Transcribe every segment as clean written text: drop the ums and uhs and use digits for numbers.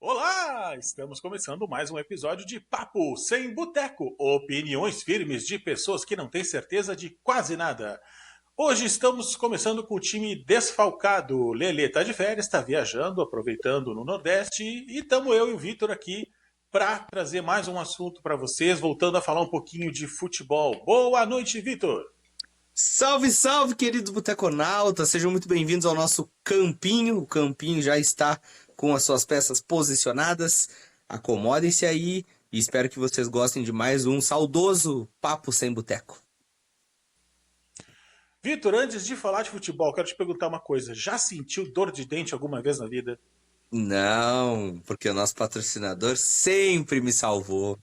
Olá! Estamos começando mais um episódio de Papo Sem Boteco, opiniões firmes de pessoas que não têm certeza de quase nada. Hoje estamos começando com o time desfalcado. Lelê tá de férias, tá viajando, aproveitando no Nordeste, e estamos eu e o Vitor aqui para trazer mais um assunto para vocês, voltando a falar um pouquinho de futebol. Boa noite, Vitor! Salve, salve, queridos boteconautas! Sejam muito bem-vindos ao nosso campinho. O campinho já está com as suas peças posicionadas. Acomodem-se aí e espero que vocês gostem de mais um saudoso Papo Sem Boteco. Vitor, antes de falar de futebol, quero te perguntar uma coisa. Já sentiu dor de dente alguma vez na vida? Não, porque o nosso patrocinador sempre me salvou.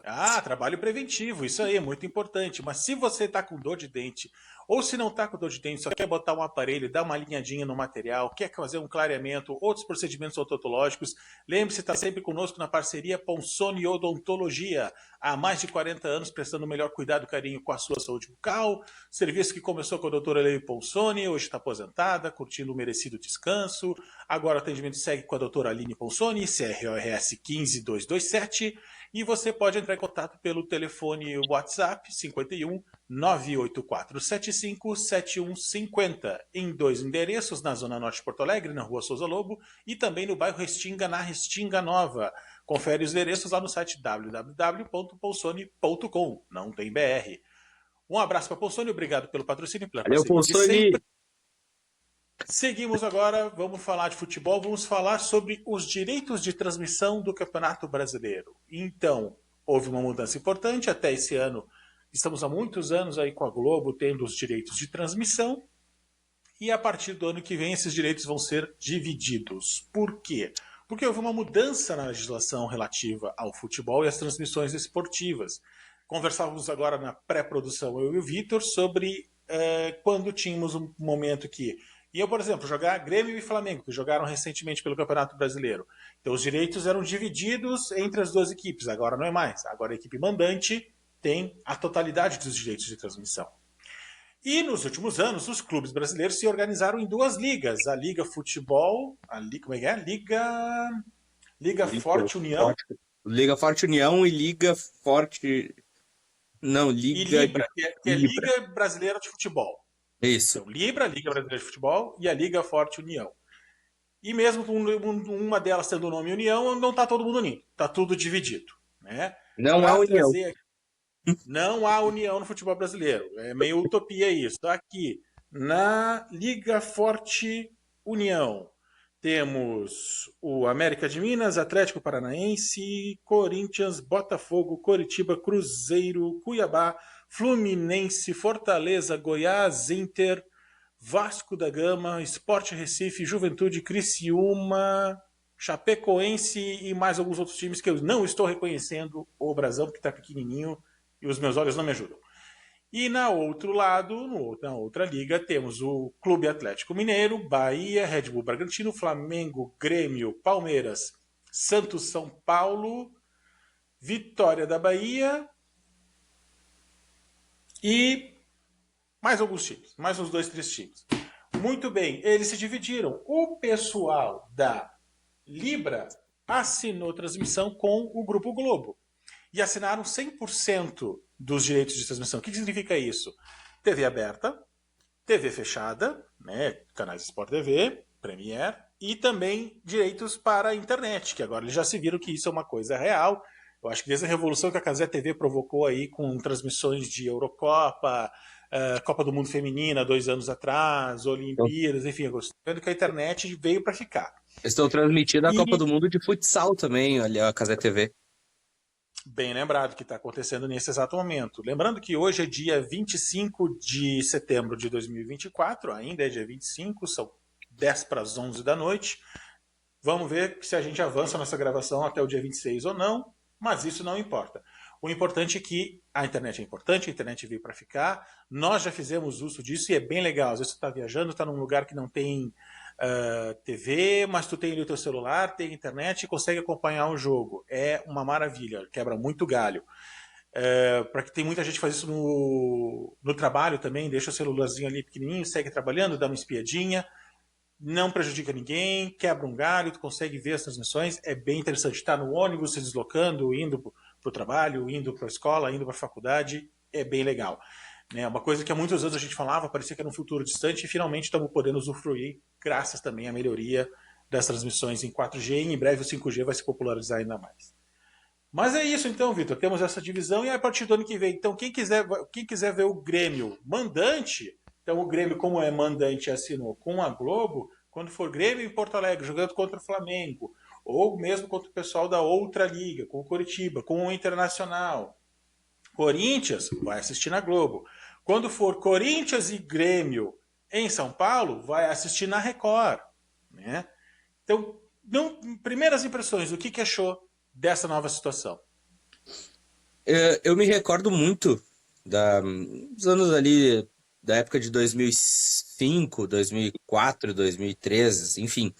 Ah, trabalho preventivo, isso aí é muito importante. Mas se você está com dor de dente, ou se não está com dor de dente, só quer botar um aparelho, dar uma alinhadinha no material, quer fazer um clareamento, outros procedimentos odontológicos, lembre-se, está sempre conosco na parceria Ponsoni Odontologia. Há mais de 40 anos prestando o melhor cuidado e carinho com a sua saúde bucal. Serviço que começou com a doutora Leila Ponsoni, hoje está aposentada, curtindo um merecido descanso. Agora o atendimento segue com a doutora Aline Ponsoni, CRORS 15227. E você pode entrar em contato pelo telefone WhatsApp 51 98475 7150, em 2 endereços, na Zona Norte de Porto Alegre, na Rua Souza Lobo, e também no bairro Restinga, na Restinga Nova. Confere os endereços lá no site www.ponsoni.com, não tem BR. Um abraço para a Ponsoni, obrigado pelo patrocínio e pela Valeu, parceria de Ponsoni! sempre. Seguimos agora, vamos falar de futebol, vamos falar sobre os direitos de transmissão do Campeonato Brasileiro. Então, houve uma mudança importante, até esse ano, estamos há muitos anos aí com a Globo tendo os direitos de transmissão, e a partir do ano que vem esses direitos vão ser divididos. Por quê? Porque houve uma mudança na legislação relativa ao futebol e às transmissões esportivas. Conversávamos agora na pré-produção, eu e o Vitor, sobre quando tínhamos um momento que eu, por exemplo, jogar Grêmio e Flamengo, que jogaram recentemente pelo Campeonato Brasileiro. Então os direitos eram divididos entre as duas equipes, agora não é mais. Agora a equipe mandante tem a totalidade dos direitos de transmissão. E nos últimos anos, os clubes brasileiros se organizaram em duas ligas. A Liga Futebol, como é que é? Liga Forte União. Liga Forte União e Liga Forte... Não, E Liga... Libra, que é Liga Brasileira de Futebol. Isso. Então, Libra, Liga Brasileira de Futebol, e a Liga Forte União. E mesmo com uma delas tendo o nome União, não está todo mundo unido. Está tudo dividido. Né? Não há união. Não há união no futebol brasileiro. É meio utopia isso. Aqui, na Liga Forte União, temos o América de Minas, Atlético Paranaense, Corinthians, Botafogo, Coritiba, Cruzeiro, Cuiabá, Fluminense, Fortaleza, Goiás, Inter, Vasco da Gama, Sport Recife, Juventude, Criciúma, Chapecoense e mais alguns outros times que eu não estou reconhecendo o brasão, porque está pequenininho e os meus olhos não me ajudam. E na outro lado, na outra liga, temos o Clube Atlético Mineiro, Bahia, Red Bull Bragantino, Flamengo, Grêmio, Palmeiras, Santos, São Paulo, Vitória da Bahia e mais alguns times, mais uns 2, 3 times. Muito bem, eles se dividiram. O pessoal da Libra assinou transmissão com o Grupo Globo e assinaram 100% dos direitos de transmissão. O que significa isso? TV aberta, TV fechada, né, canais Sport TV, Premiere, e também direitos para a internet, que agora eles já se viram que isso é uma coisa real. Eu acho que desde a revolução que a Cazé TV provocou aí com transmissões de Eurocopa, Copa do Mundo Feminina 2 anos atrás, Olimpíadas, enfim, eu estou vendo que a internet veio para ficar. Estou transmitindo a Copa do Mundo de futsal também, olha a Cazé TV. Bem lembrado que está acontecendo nesse exato momento. Lembrando que hoje é dia 25 de setembro de 2024, ainda é dia 25, são 10 para as 11 da noite. Vamos ver se a gente avança nossa gravação até o dia 26 ou não, mas isso não importa. O importante é que a internet é importante, a internet veio para ficar. Nós já fizemos uso disso e é bem legal. Às vezes você está viajando, está num lugar que não tem TV, mas tu tem ali o teu celular, tem internet e consegue acompanhar o jogo. É uma maravilha, quebra muito galho. Para que tem muita gente que faz isso no trabalho também, deixa o celularzinho ali pequenininho, segue trabalhando, dá uma espiadinha. não prejudica ninguém, quebra um galho, tu consegue ver as transmissões, é bem interessante. Estar no ônibus, se deslocando, indo para o trabalho, indo para a escola, indo para a faculdade, é bem legal. É uma coisa que há muitos anos a gente falava, parecia que era um futuro distante, e finalmente estamos podendo usufruir, graças também à melhoria das transmissões em 4G, e em breve o 5G vai se popularizar ainda mais. Mas é isso então, Vitor. Temos essa divisão e a partir do ano que vem. Então, quem quiser ver o Grêmio mandante, então o Grêmio, como é mandante, assinou com a Globo, quando for Grêmio em Porto Alegre, jogando contra o Flamengo, ou mesmo contra o pessoal da outra liga, com o Coritiba, com o Internacional, Corinthians, vai assistir na Globo. Quando for Corinthians e Grêmio em São Paulo, vai assistir na Record. Né? Então, primeiras impressões, o que achou dessa nova situação? Eu me recordo muito dos anos ali, da época de 2005, 2004, 2013, enfim,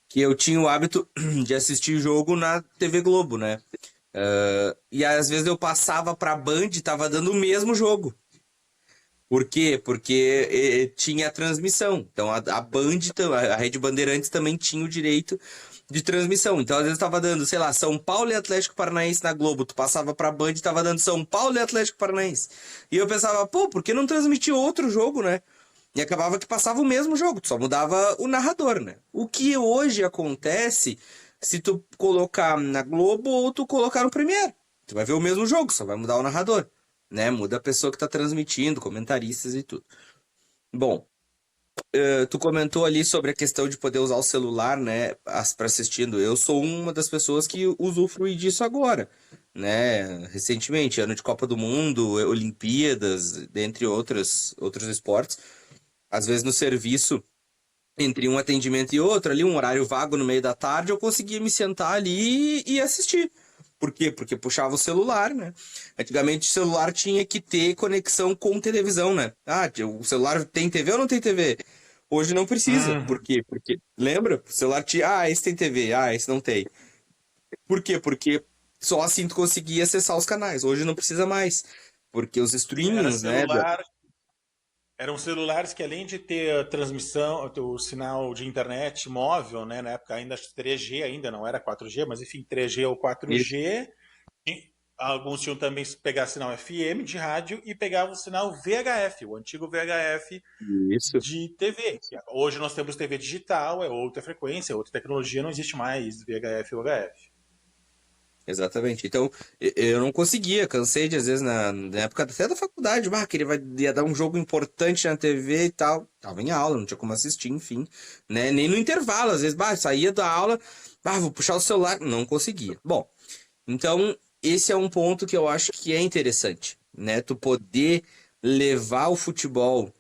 que eu tinha o hábito de assistir jogo na TV Globo, né? E às vezes eu passava pra Band e tava dando o mesmo jogo. Por quê? Porque tinha transmissão. Então a Band, a Rede Bandeirantes também tinha o direito de transmissão. Então às vezes tava dando, sei lá, São Paulo e Atlético Paranaense na Globo. Tu passava pra Band e tava dando São Paulo e Atlético Paranaense. E eu pensava, pô, por que não transmitir outro jogo, né? E acabava que passava o mesmo jogo, tu só mudava o narrador, né? O que hoje acontece se tu colocar na Globo ou tu colocar no Premiere. Tu vai ver o mesmo jogo, só vai mudar o narrador, né? Muda a pessoa que tá transmitindo, comentaristas e tudo. Bom, tu comentou ali sobre a questão de poder usar o celular, né, para assistindo. Eu sou uma das pessoas que usufrui disso agora, né? Recentemente, ano de Copa do Mundo, Olimpíadas, dentre outros esportes. Às vezes no serviço, entre um atendimento e outro, ali um horário vago no meio da tarde, eu conseguia me sentar ali e assistir. Por quê? Porque puxava o celular, né? Antigamente o celular tinha que ter conexão com televisão, né? Ah, o celular tem TV ou não tem TV? Hoje não precisa. Por quê? Porque, lembra? O celular tinha, esse tem TV, esse não tem. Por quê? Porque só assim tu conseguia acessar os canais. Hoje não precisa mais. Porque os Era streamings, né? celular, Eram celulares que, além de ter a transmissão, o sinal de internet móvel, né, na época ainda 3G, ainda não era 4G, mas enfim, 3G ou 4G, e alguns tinham também que pegar sinal FM de rádio e pegavam o sinal VHF, o antigo VHF Isso. de TV. Hoje nós temos TV digital, é outra frequência, é outra tecnologia, não existe mais VHF ou HF. Exatamente. Então, eu não conseguia, cansei de, às vezes, na época até da faculdade, que ele ia dar um jogo importante na TV e tal. Tava em aula, não tinha como assistir, enfim. Né? Nem no intervalo, às vezes, saía da aula, vou puxar o celular. Não conseguia. Bom, então, esse é um ponto que eu acho que é interessante, né? Tu poder levar o futebol,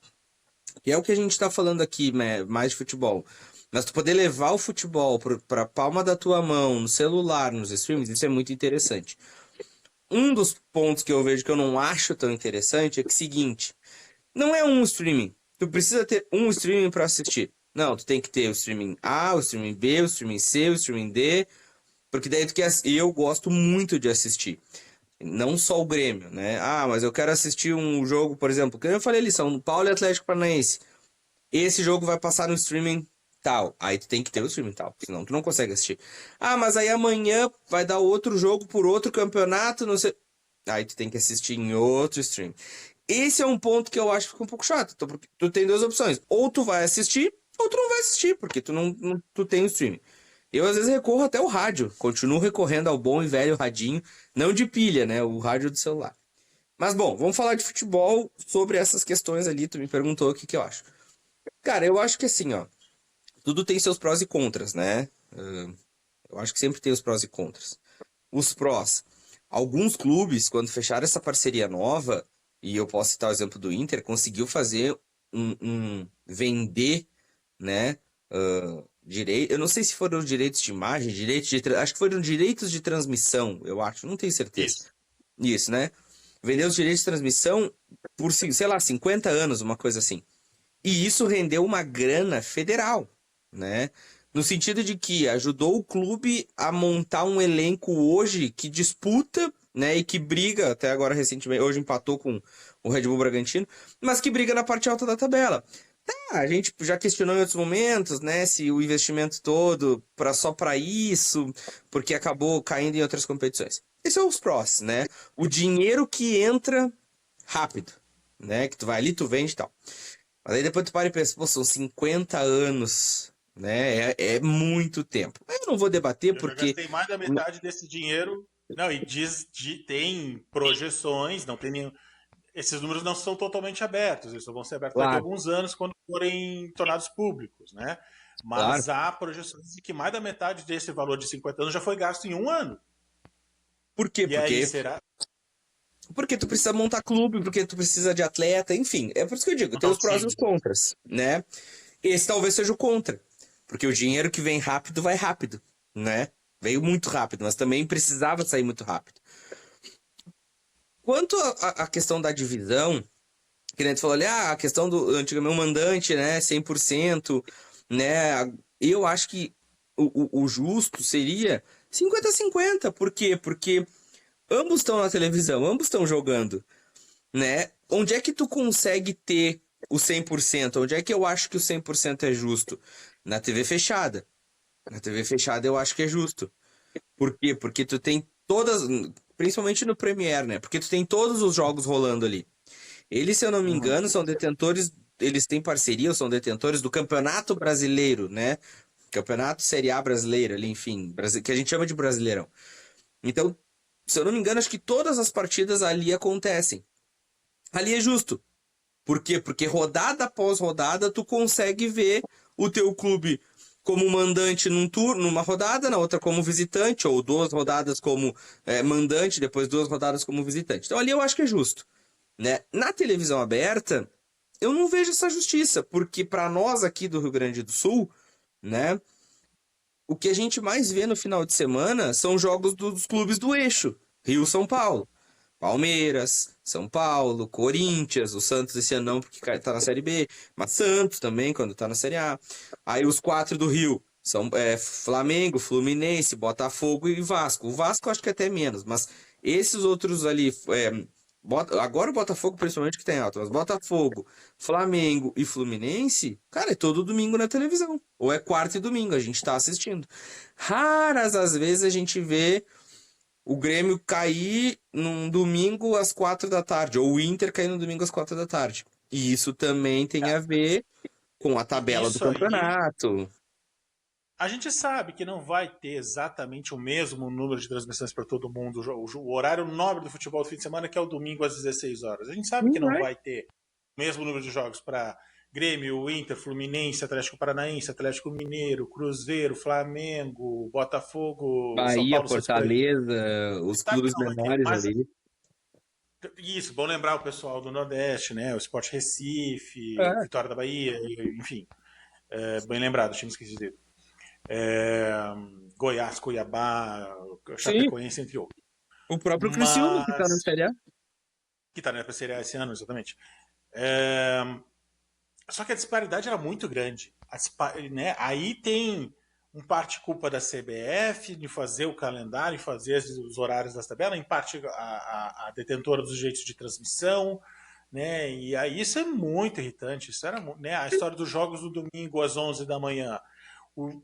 que é o que a gente tá falando aqui, né? Mais de futebol. Mas tu poder levar o futebol para a palma da tua mão, no celular, nos streams, isso é muito interessante. Um dos pontos que eu vejo que eu não acho tão interessante é que é o seguinte, não é um streaming. Tu precisa ter um streaming para assistir. Não, tu tem que ter o streaming A, o streaming B, o streaming C, o streaming D, porque daí tu quer, eu gosto muito de assistir. Não só o Grêmio, né? Mas eu quero assistir um jogo, por exemplo, que eu falei ali, São Paulo e Atlético Paranaense. Esse jogo vai passar no streaming tal. Aí tu tem que ter o streaming tal, senão tu não consegue assistir. Mas aí amanhã vai dar outro jogo por outro campeonato, não sei. Aí tu tem que assistir em outro stream. Esse é um ponto que eu acho que fica um pouco chato. Porque tu tem duas opções. Ou tu vai assistir, ou tu não vai assistir, porque tu tem o streaming. Eu às vezes recorro até o rádio. Continuo recorrendo ao bom e velho radinho. Não de pilha, né? O rádio do celular. Mas bom, vamos falar de futebol sobre essas questões ali. Tu me perguntou o que eu acho. Cara, eu acho que assim, ó. Tudo tem seus prós e contras, né? Eu acho que sempre tem os prós e contras. Os prós. Alguns clubes, quando fecharam essa parceria nova, e eu posso citar o exemplo do Inter, conseguiu fazer vender, né? Direito. Eu não sei se foram direitos de imagem, acho que foram direitos de transmissão, eu acho, não tenho certeza. Isso, né? Vendeu os direitos de transmissão por, sei lá, 50 anos, uma coisa assim. E isso rendeu uma grana federal, né? No sentido de que ajudou o clube a montar um elenco hoje que disputa, né? E que briga, até agora recentemente, hoje empatou com o Red Bull Bragantino, mas que briga na parte alta da tabela. A gente já questionou em outros momentos, né, se o investimento todo só para isso, porque acabou caindo em outras competições. Esses são os prós, né? O dinheiro que entra rápido, né? Que tu vai ali, tu vende e tal. Mas aí depois tu para e pensa, pô, são 50 anos, né? É muito tempo. Mas eu não vou debater Eu já porque... gastei mais da metade desse dinheiro. Não, e tem projeções, não tem nenhum. Esses números não são totalmente abertos, eles só vão ser abertos daqui a Claro, alguns anos quando forem tornados públicos, né? claro. Mas há projeções de que mais da metade desse valor de 50 anos já foi gasto em um ano. Por quê? E aí, será? Porque tu precisa montar clube, porque tu precisa de atleta, enfim. É por isso que eu digo, tem Montar um os prós e os time. contras, né? Esse talvez seja o contra, porque o dinheiro que vem rápido vai rápido, né? Veio muito rápido, mas também precisava sair muito rápido. Quanto à questão da divisão, que a gente falou ali, a questão do antigamente o mandante, né, 100%, né? Eu acho que o justo seria 50-50. Por quê? Porque ambos estão na televisão, ambos estão jogando, né? Onde é que tu consegue ter o 100%? Onde é que eu acho que o 100% é justo? Na TV fechada. Na TV fechada eu acho que é justo. Por quê? Porque tu tem todas, principalmente no Premiere, né? Porque tu tem todos os jogos rolando ali. Eles, se eu não me Uhum. engano, são detentores, eles têm parceria, ou são detentores do Campeonato Brasileiro, né? Campeonato Série A brasileiro ali, enfim, que a gente chama de Brasileirão. Então, se eu não me engano, acho que todas as partidas ali acontecem. Ali é justo. Por quê? Porque rodada após rodada tu consegue ver o teu clube como mandante num turno, numa rodada, na outra como visitante, ou 2 rodadas como mandante, depois 2 rodadas como visitante. Então ali eu acho que é justo, né? Na televisão aberta, eu não vejo essa justiça, porque para nós aqui do Rio Grande do Sul, né, o que a gente mais vê no final de semana são jogos dos clubes do eixo, Rio-São Paulo. Palmeiras, São Paulo, Corinthians, o Santos esse ano não porque tá na Série B, mas Santos também quando tá na Série A. Aí os 4 do Rio são Flamengo, Fluminense, Botafogo e Vasco. O Vasco eu acho que até menos, mas esses outros ali, agora o Botafogo principalmente que tem alto, mas Botafogo, Flamengo e Fluminense, cara, é todo domingo na televisão. Ou é quarta e domingo, a gente tá assistindo. Raras as vezes a gente vê o Grêmio cair num domingo às 4 da tarde, ou o Inter cair no domingo às 4 da tarde. E isso também tem a ver com a E tabela do isso aí, campeonato. a gente sabe que não vai ter exatamente o mesmo número de transmissões para todo mundo, o horário nobre do futebol do fim de semana, que é o domingo às 16 horas. A gente sabe que Não não vai. vai ter o mesmo número de jogos para Grêmio, Inter, Fluminense, Atlético Paranaense, Atlético Mineiro, Cruzeiro, Flamengo, Botafogo, São Bahia, Paulo, Santos e Corinthians. Fortaleza, A os gente sabe que clubes não vai ter, menores mas ali. isso, bom lembrar o pessoal do Nordeste, né? O Sport Recife, É, Vitória da Bahia, enfim. Bem lembrado, tinha me esquecido. É, Goiás, Cuiabá, sim, Chapecoense, entre outros. o próprio Criciúma que tá na Mas. Série A. Que tá na Série A esse ano, exatamente. É, só que a disparidade era muito grande. Né? Aí tem um parte culpa da CBF de fazer o calendário e fazer os horários das tabelas, em parte a detentora dos direitos de transmissão, né? E aí isso é muito irritante. Isso era, né? A história dos jogos do domingo às 11 da manhã.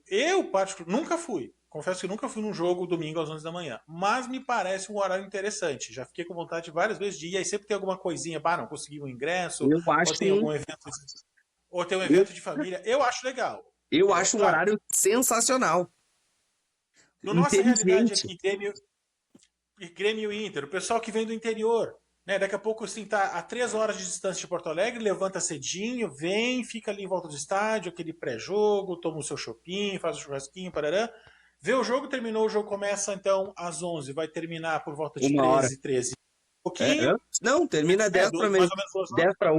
Eu, particularmente, nunca fui. Confesso que nunca fui num jogo domingo às 11 da manhã. Mas me parece um horário interessante. Já fiquei com vontade várias vezes de ir. Aí sempre tem alguma coisinha, não consegui um ingresso, Eu ou acho tem um, algum evento, ou tem um eu, evento de família. Eu acho legal. eu É acho um claro. horário sensacional, Na nossa realidade inteligente. aqui, Grêmio e Inter, o pessoal que vem do interior. Né? Daqui a pouco, assim, tá a 3 horas de distância de Porto Alegre, levanta cedinho, vem, fica ali em volta do estádio, aquele pré-jogo, toma o seu chopinho, faz o churrasquinho, parará. Vê o jogo, terminou, o jogo começa então às 11, vai terminar por volta de Uma hora. 13 um É? pouquinho, Não, termina 10 para mais meio, ou menos 2 horas. 10 para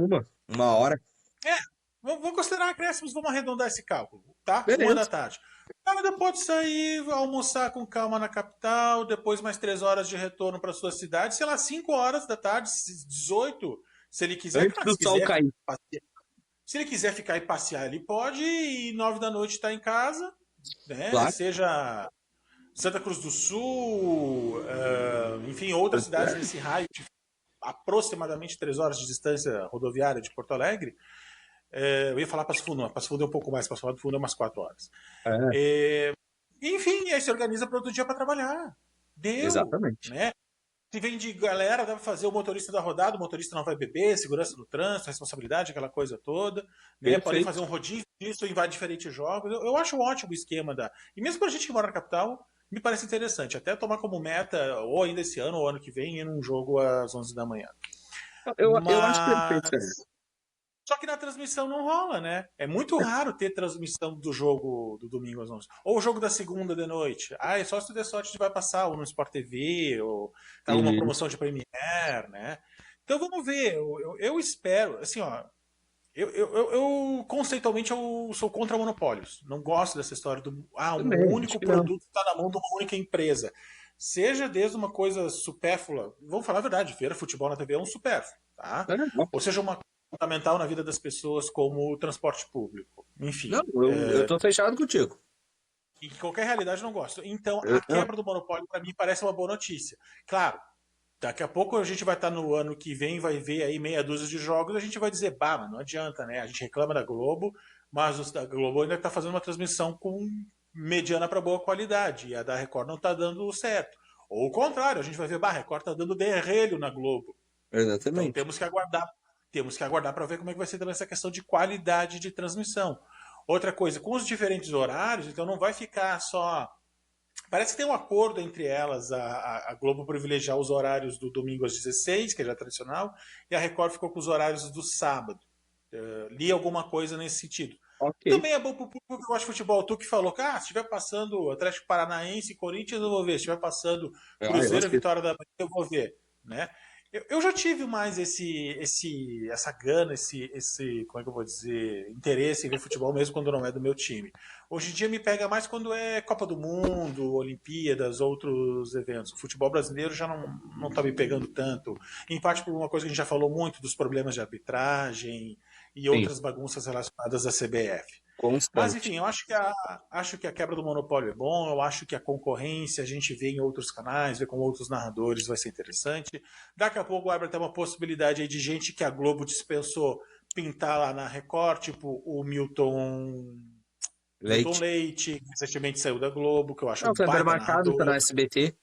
uma hora. É, vamos considerar acréscimos, vamos arredondar esse cálculo, tá? Uma da Beleza. tarde. Ainda pode sair, almoçar com calma na capital, depois mais 3 horas de retorno para sua cidade, sei lá, 5 horas da tarde, 18, se ele quiser, Antes claro, do sol cair. se ele quiser ficar e passear, ele pode, e 9 da noite estar em casa, né? Claro. Seja Santa Cruz do Sul, enfim, outras cidades nesse raio de aproximadamente 3 horas de distância rodoviária de Porto Alegre, Eu ia falar Passo Fundo, mas Passo Fundo é um pouco mais, Passo Fundo é umas 4 horas. É, Enfim, aí se organiza para outro dia para trabalhar. Deu, exatamente. né? Se vem de galera, dá pra fazer o motorista da rodada, o motorista não vai beber, segurança do trânsito, responsabilidade, aquela coisa toda, né? Podem fazer Perfeito. um rodízio disso em vários diferentes jogos. Eu acho ótimo o esquema da. E mesmo pra gente que mora na capital, me parece interessante. Até tomar como meta, ou ainda esse ano, ou ano que vem, ir num jogo às 11 da manhã. Eu acho perfeito, Mas. cara. Só que na transmissão não rola, né? É muito raro ter transmissão do jogo do domingo às 11. Ou o jogo da segunda de noite. Ah, é só se tu der sorte de vai passar, ou no Sport TV, ou tá alguma E, promoção de Premiere, né? Então vamos ver. Eu espero, assim, ó. Eu, conceitualmente eu sou contra monopólios. Não gosto dessa história do um também, acho único que não. produto está na mão de uma única empresa. Seja desde uma coisa supérflua, vamos falar a verdade, ver futebol na TV é um supérfluo, tá? É, não, Ou seja, uma coisa fundamental na vida das pessoas como o transporte público. não, Enfim, eu tô fechado contigo. em qualquer realidade eu não gosto. Então, a Não, quebra do monopólio para mim parece uma boa notícia. Claro, daqui a pouco a gente vai estar no ano que vem, vai ver aí meia dúzia de jogos, a gente vai dizer, bah, mas não adianta, né? A gente reclama da Globo, mas a Globo ainda está fazendo uma transmissão com mediana para boa qualidade, e a da Record não está dando certo. Ou o contrário, a gente vai ver, bah, a Record está dando derrelho na Globo. Então exatamente. temos que aguardar para ver como é que vai ser também essa questão de qualidade de transmissão. Outra coisa, com os diferentes horários, então não vai ficar só. Parece que tem um acordo entre elas, a Globo privilegiar os horários do domingo às 16, que é já tradicional, e a Record ficou com os horários do sábado. Li alguma coisa nesse sentido. Ok. Também é bom para o público que gosta de futebol. Tu que falou que se estiver passando Atlético Paranaense e Corinthians, eu vou ver. Se estiver passando Ah, eu Cruzeiro e assisto. Vitória da Bahia, eu vou ver. Né? Eu já tive mais essa gana, como é que eu vou dizer, interesse em ver futebol mesmo quando não é do meu time. Hoje em dia me pega mais quando é Copa do Mundo, Olimpíadas, outros eventos. O futebol brasileiro já não tá me pegando tanto. Em parte por uma coisa que a gente já falou muito, dos problemas de arbitragem e Sim, outras bagunças relacionadas à CBF. Mas, constante. enfim, eu acho que a quebra do monopólio é bom, eu acho que a concorrência, a gente vê em outros canais, vê com outros narradores, vai ser interessante. Daqui a pouco abre até uma possibilidade aí de gente que a Globo dispensou pintar lá na Record, tipo o Milton Leite. Leite, que recentemente saiu da Globo, que eu acho Não, um o Kleber baita Machado tá narrador. na SBT.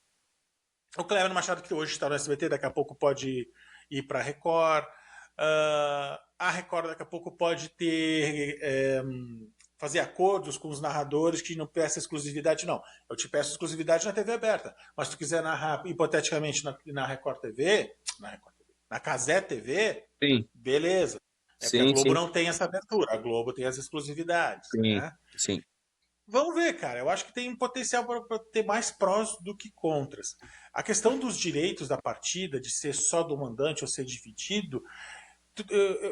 O Cleber Machado, que hoje está no SBT, daqui a pouco pode ir para a Record. A Record daqui a pouco pode fazer acordos com os narradores que não peçam exclusividade, não. Eu te peço exclusividade na TV aberta, mas se tu quiser narrar hipoteticamente na Record TV, na Cazé TV, Sim, beleza. É porque a sim, Globo sim, não tem essa abertura, a Globo tem as exclusividades, sim, né? sim. Vamos ver, cara. Eu acho que tem potencial para ter mais prós do que contras. A questão dos direitos da partida, de ser só do mandante ou ser dividido,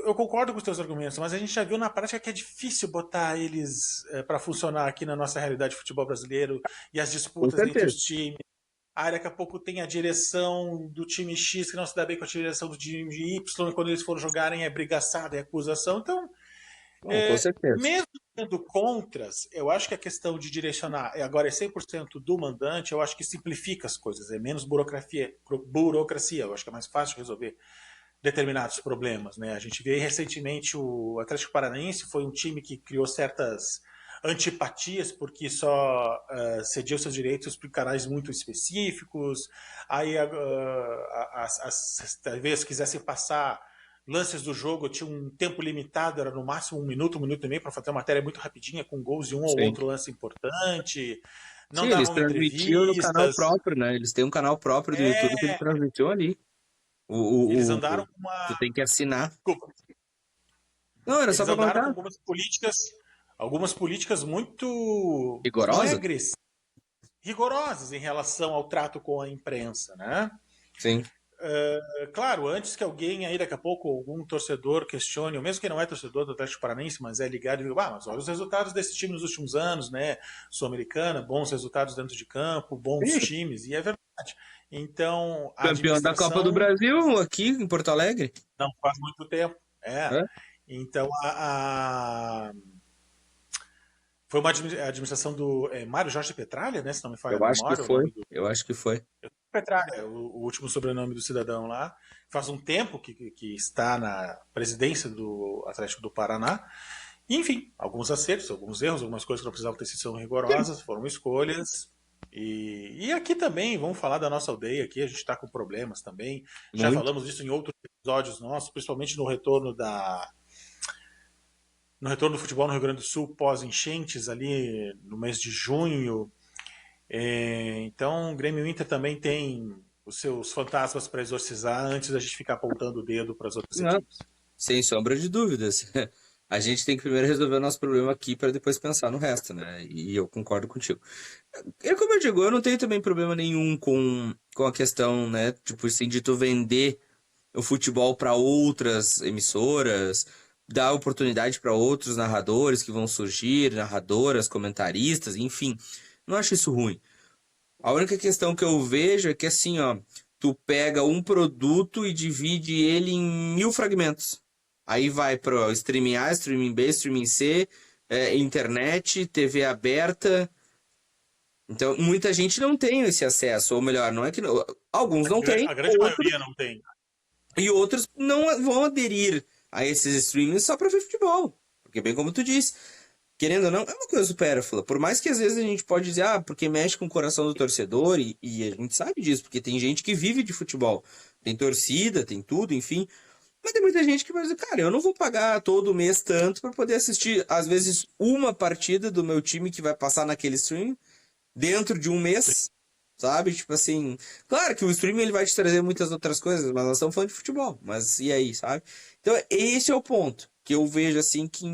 eu concordo com os teus argumentos, mas a gente já viu na prática que é difícil botar eles para funcionar aqui na nossa realidade de futebol brasileiro e as Com disputas entre os certeza. times. Aí daqui a pouco tem a direção do time X que não se dá bem com a direção do time Y, e quando eles foram jogarem é brigaçada, é acusação. Então, Não, com certeza. mesmo tendo contras, eu acho que a questão de direcionar agora é 100% do mandante, eu acho que simplifica as coisas, é menos burocracia, eu acho que é mais fácil de resolver determinados problemas. Né? A gente vê recentemente o Atlético Paranaense, foi um time que criou certas antipatias porque só cedia seus direitos para canais muito específicos, aí talvez quisesse passar lances do jogo, tinha um tempo limitado, era no máximo um minuto e meio, para fazer uma matéria muito rapidinha, com gols de um ou Sim. outro lance importante, Sim, não eles davam transmitiam no canal entrevistas, próprio, né? Eles têm um canal próprio do YouTube que eles transmitiam ali. eles andaram com Tu uma. tem que assinar. Desculpa, Não, era só eles pra andaram com contar. algumas políticas muito, não é Rigorosa? agressivas, rigorosas em relação ao trato com a imprensa, né? Sim. Claro, antes que alguém aí daqui a pouco, algum torcedor questione, ou mesmo que não é torcedor do Atlético Paranaense, mas é ligado e diga, mas olha os resultados desse time nos últimos anos, né? Sul-Americana, bons resultados dentro de campo, bons Sim. times, e é verdade. Então, a Campeão da Copa do administração Brasil aqui em Porto Alegre. não faz muito tempo. É? Então, foi uma administração do Mário Jorge Petralha, né? Se não me falha a Eu acho que memória, o foi. nome do. Eu acho que foi. Petralha, o último sobrenome do cidadão lá, faz um tempo que está na presidência do Atlético do Paraná. E, enfim, alguns acertos, alguns erros, algumas coisas que não precisavam ter sido rigorosas, foram escolhas. E aqui também, vamos falar da nossa aldeia aqui, a gente está com problemas também. Já Muito. falamos disso em outros episódios nossos, principalmente no retorno do futebol no Rio Grande do Sul, pós-enchentes ali no mês de junho. Então, o Grêmio e o Inter também tem os seus fantasmas para exorcizar antes da gente ficar apontando o dedo para as outras Não, equipes. sem sombra de dúvidas. A gente tem que primeiro resolver o nosso problema aqui para depois pensar no resto, né? E eu concordo contigo. É como eu digo, eu não tenho também problema nenhum com a questão, né? Tipo assim, de tu vender o futebol para outras emissoras, dar oportunidade para outros narradores que vão surgir, narradoras, comentaristas, enfim. Não acho isso ruim. A única questão que eu vejo é que assim, ó, tu pega um produto e divide ele em 1000 fragmentos. Aí vai pro streaming A, streaming B, streaming C, internet, TV aberta. Então, muita gente não tem esse acesso, ou melhor, não é que não, alguns não têm, A grande maioria não tem. e outros não vão aderir a esses streamings só para ver futebol. Porque bem como tu disse, querendo ou não, é uma coisa supérflua. Por mais que às vezes a gente pode dizer, porque mexe com o coração do torcedor, e a gente sabe disso, porque tem gente que vive de futebol. Tem torcida, tem tudo, enfim. Mas tem muita gente que vai dizer, cara, eu não vou pagar todo mês tanto para poder assistir, às vezes, uma partida do meu time que vai passar naquele stream dentro de um mês, sabe? Tipo assim, claro que o streaming ele vai te trazer muitas outras coisas, mas nós estamos falando de futebol, mas e aí, sabe? Então, esse é o ponto que eu vejo assim que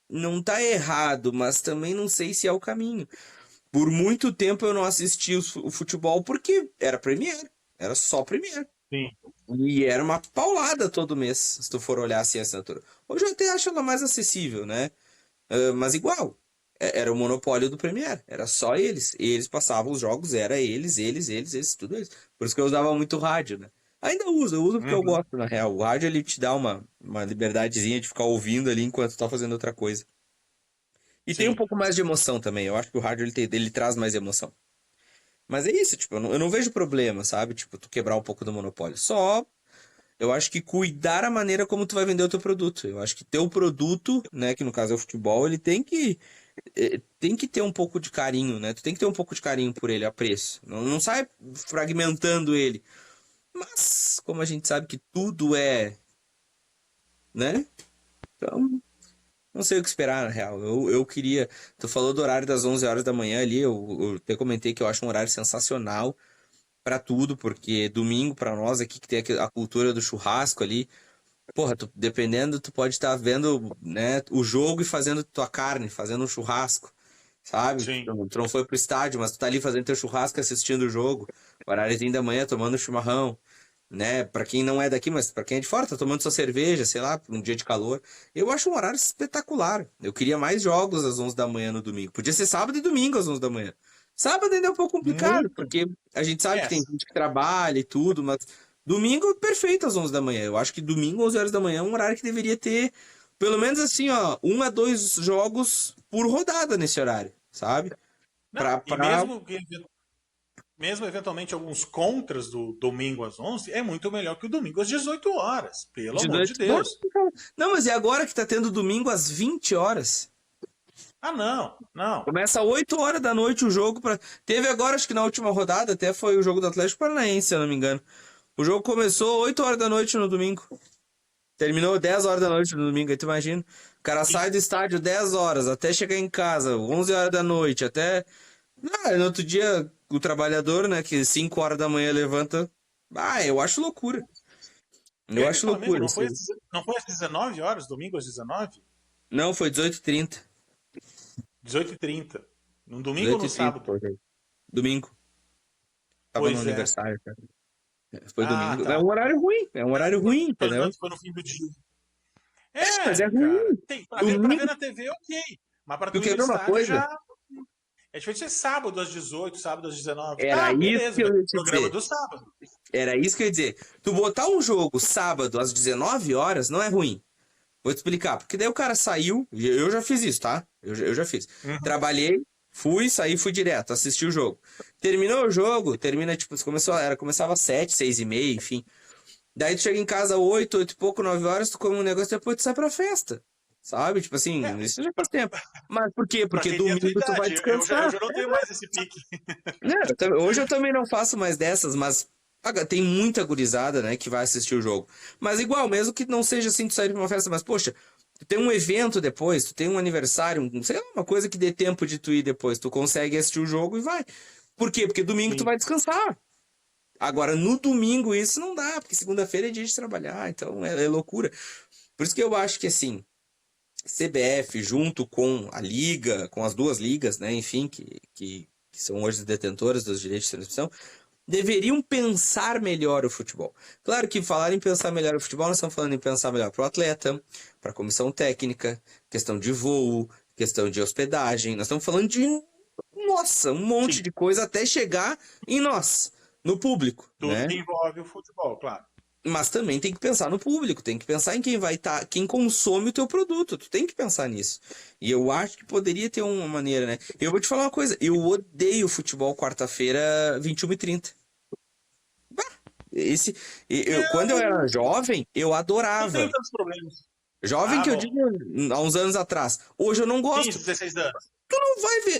não tá errado, mas também não sei se é o caminho. Por muito tempo eu não assisti o futebol porque era Premiere, era só Premiere. Sim. E era uma paulada todo mês, se tu for olhar assim a assinatura. Hoje eu até acho ela mais acessível, né? Mas igual, era o monopólio do Premiere, era só eles. Eles passavam os jogos, era eles, tudo eles. Por isso que eu usava muito rádio, né? Ainda uso, eu uso porque eu gosto, na real. O rádio ele te dá uma liberdadezinha de ficar ouvindo ali enquanto tá fazendo outra coisa. E tem um Sim. pouco mais de emoção também. Eu acho que o rádio ele traz mais emoção. Mas é isso, tipo, eu não vejo problema, sabe? Tipo, tu quebrar um pouco do monopólio. Só eu acho que cuidar a maneira como tu vai vender o teu produto. Eu acho que teu produto, né, que no caso é o futebol, ele tem que ter um pouco de carinho, né? Tu tem que ter um pouco de carinho por ele, a preço. Não sai fragmentando ele. Mas, como a gente sabe que tudo é, né? Então, não sei o que esperar, na real. Eu queria... Tu falou do horário das 11 horas da manhã ali, eu até comentei que eu acho um horário sensacional pra tudo, porque domingo pra nós aqui que tem a cultura do churrasco ali, porra, dependendo, tu pode estar vendo, né, o jogo e fazendo tua carne, fazendo um churrasco, sabe? Sim. Tu não foi pro estádio, mas tu tá ali fazendo teu churrasco assistindo o jogo, horáriozinho da manhã, tomando chimarrão, né? Pra quem não é daqui, mas pra quem é de fora, tá tomando sua cerveja, sei lá, um dia de calor. Eu acho um horário espetacular. Eu queria mais jogos às 11 da manhã no domingo. Podia ser sábado e domingo às 11 da manhã. Sábado ainda é um pouco complicado, Muito. porque a gente sabe que tem Yes. gente que trabalha e tudo, mas domingo perfeito às 11 da manhã. Eu acho que domingo, 11 horas da manhã, é um horário que deveria ter, pelo menos assim, ó, 1 a 2 jogos por rodada nesse horário, sabe? Não, e Pra... mesmo eventualmente alguns contras do domingo às 11, é muito melhor que o domingo às 18 horas, pelo amor de 18... Deus. Não, mas e agora que tá tendo domingo às 20 horas? Ah, não, não. Começa às 8 horas da noite o jogo. Teve agora, acho que na última rodada, até foi o jogo do Atlético Paranaense, se eu não me engano. O jogo começou 8 horas da noite no domingo. Terminou 10 horas da noite no domingo, aí tu imagina. O cara sai do estádio 10 horas, até chegar em casa, 11 horas da noite, até... no outro dia, o trabalhador, né, que 5 horas da manhã levanta... eu acho loucura. Eu acho Fala mesmo, loucura isso aí. não foi às 19 horas, domingo às 19? Não, foi 18h30. 18h30. No domingo ou no 18h30, sábado? domingo. Tava no Pois é. aniversário, cara. Foi Ah, domingo. É tá. um horário ruim. É um horário ruim, Tô entendeu? lembrando que foi no fim do dia. Mas é Cara. ruim. Pra ver Domingo, na TV, ok. Mas pra tu tu ir quer no ver uma estádio coisa? já. É diferente ser sábado às 18, sábado às 19. Era isso Beleza, que eu vai ter ia te programa dizer. do sábado. Era isso que eu ia dizer. Tu botar um jogo sábado às 19 horas não é ruim. Vou te explicar. Porque daí o cara saiu. Eu já fiz isso, tá? Eu já fiz. Uhum. Trabalhei. Fui direto, assisti o jogo. Terminou o jogo, tipo, começava às 7, 6h30, enfim. Daí tu chega em casa 8 e pouco, 9 horas, tu come um negócio e depois tu sai pra festa. Sabe? Tipo assim, É, isso já faz tempo. Mas por quê? pra Porque quem tem a tua domingo tu vai idade, eu descansar. já não tenho mais esse pique. Hoje eu também não faço mais dessas, mas tem muita gurizada, né, que vai assistir o jogo. Mas igual, mesmo que não seja assim, tu sair pra uma festa, mas poxa, tu tem um evento depois, tu tem um aniversário, sei lá, uma coisa que dê tempo de tu ir depois, tu consegue assistir o jogo e vai. Por quê? Porque domingo tu Sim, vai descansar. Agora, no domingo isso não dá, porque segunda-feira é dia de trabalhar, então é loucura. Por isso que eu acho que assim, CBF junto com a liga, com as duas ligas, né, enfim, que são hoje as detentoras dos direitos de transmissão, deveriam pensar melhor o futebol. Claro que falar em pensar melhor o futebol, nós estamos falando em pensar melhor para o atleta, para a comissão técnica, questão de voo, questão de hospedagem. Nós estamos falando de, nossa, um monte sim. de coisa até chegar em nós, no público, Tudo né? que envolve o futebol, claro. Mas também tem que pensar no público, tem que pensar em quem vai estar, quem consome o teu produto. Tu tem que pensar nisso. E eu acho que poderia ter uma maneira, né? Eu vou te falar uma coisa, eu odeio futebol quarta-feira, 21h30. Esse, quando eu era Eu jovem, eu não tenho adorava. tantos problemas. Jovem Ah, que eu bom. digo há uns anos atrás. Hoje eu não 15, gosto. 16 anos.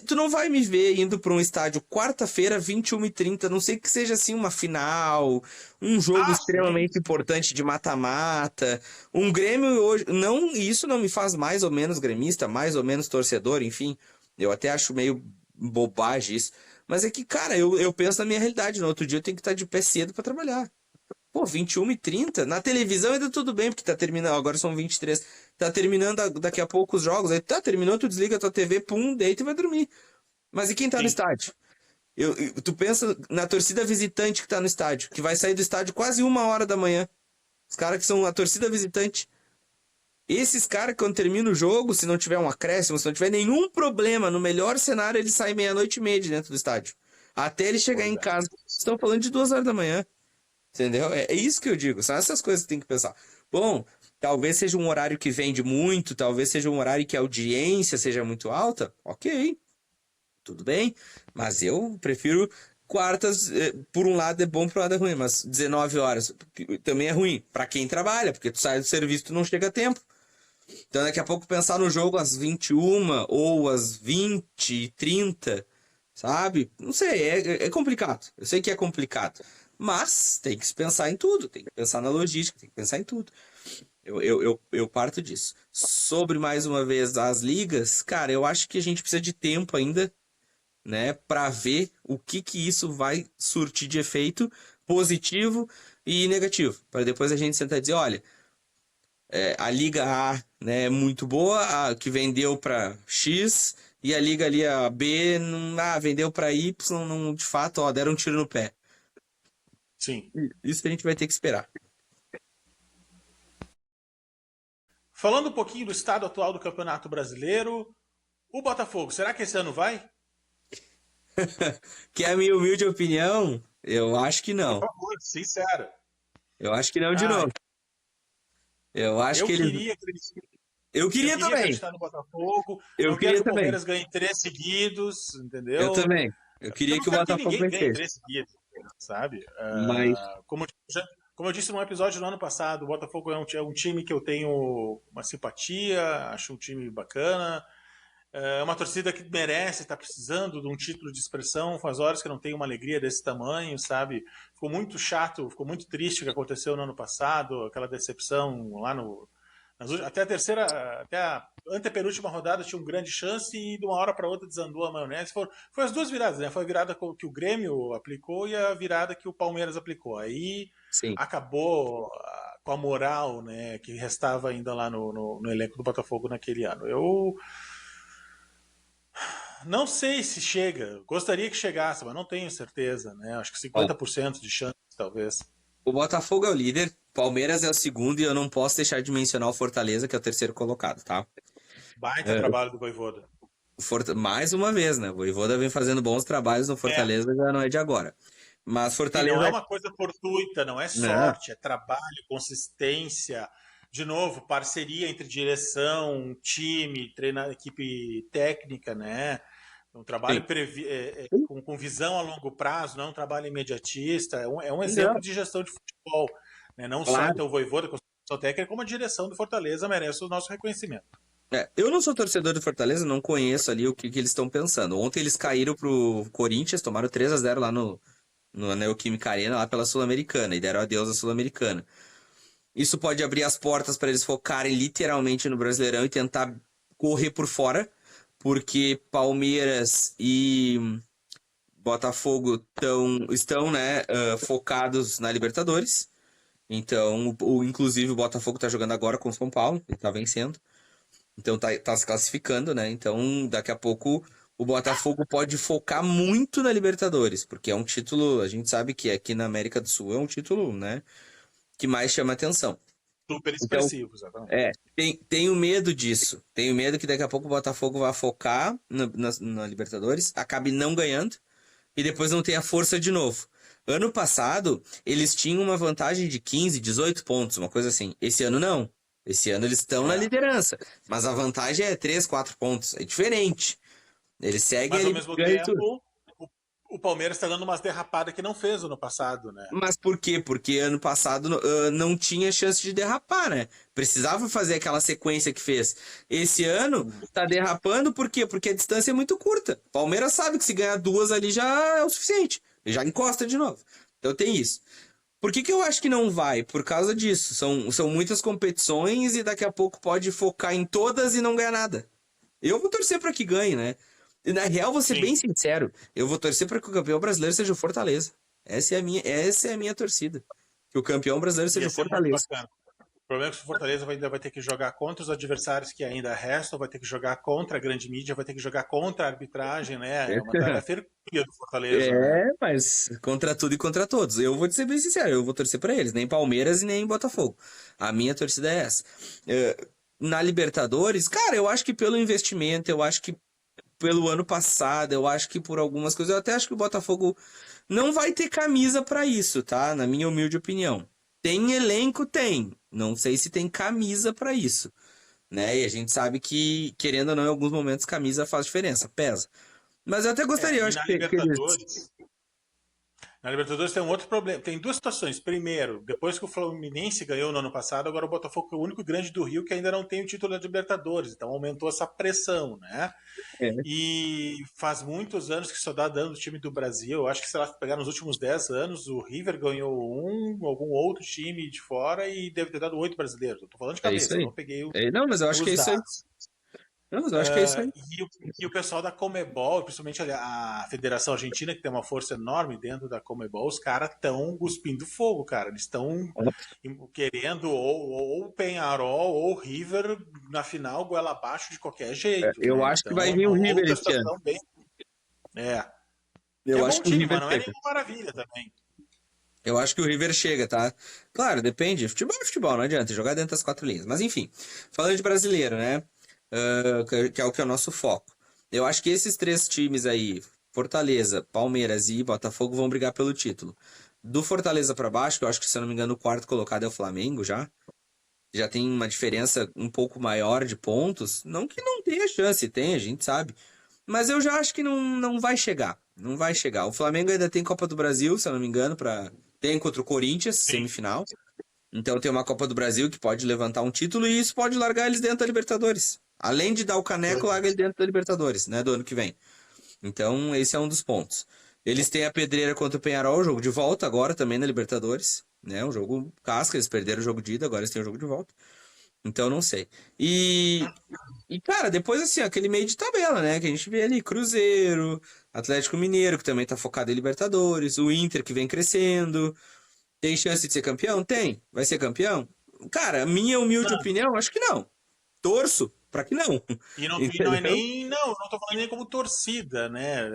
Tu não vai me ver indo para um estádio quarta-feira, 21h30, a não sei que seja assim uma final, um jogo Ah, sim. extremamente importante de mata-mata. Um Grêmio hoje. Não, isso não me faz mais ou menos gremista, mais ou menos torcedor, enfim. Eu até acho meio bobagem isso. Mas é que, cara, eu penso na minha realidade. No outro dia eu tenho que estar de pé cedo para trabalhar. Pô, 21h30? Na televisão ainda tudo bem, porque tá terminando. Agora são 23. Tá terminando daqui a pouco os jogos. Aí tá, terminou, tu desliga a tua TV, pum, deita e vai dormir. Mas e quem tá no Sim. estádio? Tu pensa na torcida visitante que tá no estádio, que vai sair do estádio quase 1 hora da manhã. Os caras que são a torcida visitante. Esses caras, quando termina o jogo, se não tiver um acréscimo, se não tiver nenhum problema, no melhor cenário, eles saem meia-noite e meia de dentro do estádio. Até ele chegar Pois em é. casa. Estão falando de 2 horas da manhã. Entendeu? É isso que eu digo. São essas coisas que tem que pensar. Bom, talvez seja um horário que vende muito, talvez seja um horário que a audiência seja muito alta. Ok, tudo bem. Mas eu prefiro quartas, por um lado é bom, por um lado é ruim, mas 19 horas também é ruim para quem trabalha, porque tu sai do serviço, tu não chega a tempo. Então daqui a pouco pensar no jogo às 21 ou às 20h30, sabe? Não sei, é complicado. Eu sei que é complicado. Mas tem que se pensar em tudo, tem que pensar na logística, tem que pensar em tudo. Eu parto disso. Sobre, mais uma vez, as ligas, cara, eu acho que a gente precisa de tempo ainda, né, para ver o que isso vai surtir de efeito positivo e negativo. Para depois a gente sentar e dizer, olha, a Liga A, né, é muito boa, a que vendeu para X, e a Liga ali, a B, não, vendeu para Y, não, de fato, ó, deram um tiro no pé. Sim. Isso que a gente vai ter que esperar. Falando um pouquinho do estado atual do Campeonato Brasileiro, o Botafogo, será que esse ano vai? Que é a minha humilde opinião, eu acho que Por não. favor, sincero. Eu acho que não de Ah, novo. Eu acho que eu eles. queria acreditar. Eu Eu queria queria também. acreditar no Botafogo. Eu Não quero queria que o também. Palmeiras ganhe 3 seguidos, Eu entendeu? também. Eu Eu queria não que o quero que Botafogo ninguém ganhe vencesse. 3 seguidos, sabe? Mas, Como eu disse no episódio do ano passado, o Botafogo é um time que eu tenho uma simpatia, acho um time bacana. É uma torcida que merece, está precisando de um título de expressão. Faz horas que não tem uma alegria desse tamanho, sabe? Ficou muito chato, ficou muito triste o que aconteceu no ano passado, aquela decepção lá no. Até a terceira, até a antepenúltima rodada tinha uma grande chance e de uma hora para outra desandou a maionese. Foi as duas viradas, né? Foi a virada que o Grêmio aplicou e a virada que o Palmeiras aplicou. Aí sim. acabou com a moral, né, que restava ainda lá no elenco do Botafogo naquele ano. Eu não sei se chega. Gostaria que chegasse, mas não tenho certeza, né? Acho que Ó, 50% de chance, talvez. o Botafogo é o líder, Palmeiras é o segundo e eu não posso deixar de mencionar o Fortaleza, que é o terceiro colocado, tá? Baita É, trabalho do Voivoda. Mais uma vez, né? O Voivoda vem fazendo bons trabalhos no É, Fortaleza, já não é de agora. Mas e não é Fortaleza. uma coisa fortuita, não é Né? sorte, é trabalho, consistência. De novo, parceria entre direção, time, equipe técnica, né? Um trabalho Sim. com visão a longo prazo, não é um trabalho imediatista. É um exemplo Não, de gestão de futebol. Né? Não só claro. então o Vojvoda, com a comissão técnica, como a direção do Fortaleza merece o nosso reconhecimento. Eu não sou torcedor do Fortaleza, não conheço ali o que eles estão pensando. Ontem eles caíram pro Corinthians, tomaram 3-0 lá no Neoquímica Arena, lá pela Sul-Americana, e deram adeus à Sul-Americana. Isso pode abrir as portas para eles focarem literalmente no Brasileirão e tentar correr por fora, porque Palmeiras e Botafogo estão, né, focados na Libertadores. Então, inclusive o Botafogo está jogando agora com o São Paulo, ele está vencendo. Então tá se classificando, né? Então, daqui a pouco o Botafogo pode focar muito na Libertadores, porque é um título, a gente sabe que aqui na América do Sul é um título, né, que mais chama atenção. Super Então, expressivo, exatamente. tenho medo disso. Tenho medo que daqui a pouco o Botafogo vá focar na Libertadores, acabe não ganhando e depois não tenha força de novo. Ano passado, eles tinham uma vantagem de 15, 18 pontos, uma coisa assim. Esse ano não. Esse ano eles estão na É. liderança, mas a vantagem é 3, 4 pontos. É diferente. Eles seguem Mas ao ali mesmo ganhando tudo. tempo, o Palmeiras está dando umas derrapadas que não fez no passado, né? Mas por quê? Porque ano passado não tinha chance de derrapar, né? Precisava fazer aquela sequência que fez. Esse ano tá derrapando por quê? Porque a distância é muito curta. Palmeiras sabe que se ganhar duas ali já é o suficiente. Já encosta de novo. Então tem isso. Por que eu acho que não vai? Por causa disso. São muitas competições e daqui a pouco pode focar em todas e não ganhar nada. Eu vou torcer para que ganhe, né? E na real, vou ser Sim. bem sincero. Eu vou torcer para que o campeão brasileiro seja o Fortaleza. Essa é a minha torcida. Que o campeão brasileiro seja Ia o ser muito Fortaleza. bacana. O problema é que o Fortaleza ainda vai ter que jogar contra os adversários que ainda restam, vai ter que jogar contra a grande mídia, vai ter que jogar contra a arbitragem, né? É uma tarefa hercúlea do Fortaleza, né? Mas contra tudo e contra todos. Eu vou te ser bem sincero, eu vou torcer para eles, nem Palmeiras e nem Botafogo. A minha torcida é essa. Na Libertadores, cara, eu acho que pelo investimento, eu acho que pelo ano passado, eu acho que por algumas coisas, eu até acho que o Botafogo não vai ter camisa pra isso, tá? Na minha humilde opinião. Tem elenco, tem. Não sei se tem camisa pra isso, né? E a gente sabe que, querendo ou não, em alguns momentos camisa faz diferença, pesa. Mas eu até gostaria, eu E acho que eles... na Libertadores tem um outro problema. Tem duas situações. Primeiro, depois que o Fluminense ganhou no ano passado, agora o Botafogo é o único grande do Rio que ainda não tem o título da Libertadores. Então aumentou essa pressão, né? É, E faz muitos anos que só dá dano do time do Brasil. Eu acho que, se ela pegar nos últimos 10 anos, o River ganhou algum outro time de fora e deve ter dado 8 brasileiros. Eu tô falando de é isso cabeça, eu aí. não peguei Não, mas eu acho que é os isso aí. dados. Não, mas eu acho que é isso aí. E o pessoal da Comebol, principalmente a Federação Argentina, que tem uma força enorme dentro da Comebol, os caras estão cuspindo fogo, cara. Eles estão querendo ou o Penharol ou o River na final, goela abaixo de qualquer jeito, Eu né? acho que Então vai é vir o uma River outra esse ano. situação bem. É. Que é Eu acho bom que o time, River mas não é chega. nenhuma maravilha também. Eu acho que o River chega, tá? Claro, depende. Futebol é futebol, não adianta jogar dentro das quatro linhas. Mas enfim, falando de brasileiro, né? Que é o que é o nosso foco. Eu acho que esses três times aí, Fortaleza, Palmeiras e Botafogo, vão brigar pelo título. Do Fortaleza pra baixo, que eu acho que, se eu não me engano, o quarto colocado é o Flamengo já. Já tem uma diferença um pouco maior de pontos. Não que não tenha chance, tem, a gente sabe. Mas eu já acho que não vai chegar. Não vai chegar. O Flamengo ainda tem Copa do Brasil, se eu não me engano, tem contra o Corinthians, Sim. semifinal. Então tem uma Copa do Brasil que pode levantar um título e isso pode largar eles dentro da Libertadores. Além de dar o caneco, larga ele dentro da Libertadores, né, do ano que vem. Então esse é um dos pontos. Eles têm a pedreira contra o Penharol, jogo de volta agora também na Libertadores, né? Um jogo casca, eles perderam o jogo de ida, agora eles têm o jogo de volta. Então não sei. Cara, depois assim, aquele meio de tabela, né? Que a gente vê ali, Cruzeiro, Atlético Mineiro, que também tá focado em Libertadores, o Inter que vem crescendo. Tem chance de ser campeão? Tem. Vai ser campeão? Cara, minha humilde Não, opinião, acho que não. Torço pra que não. e não é Entendeu? nem. Não tô falando nem como torcida, né?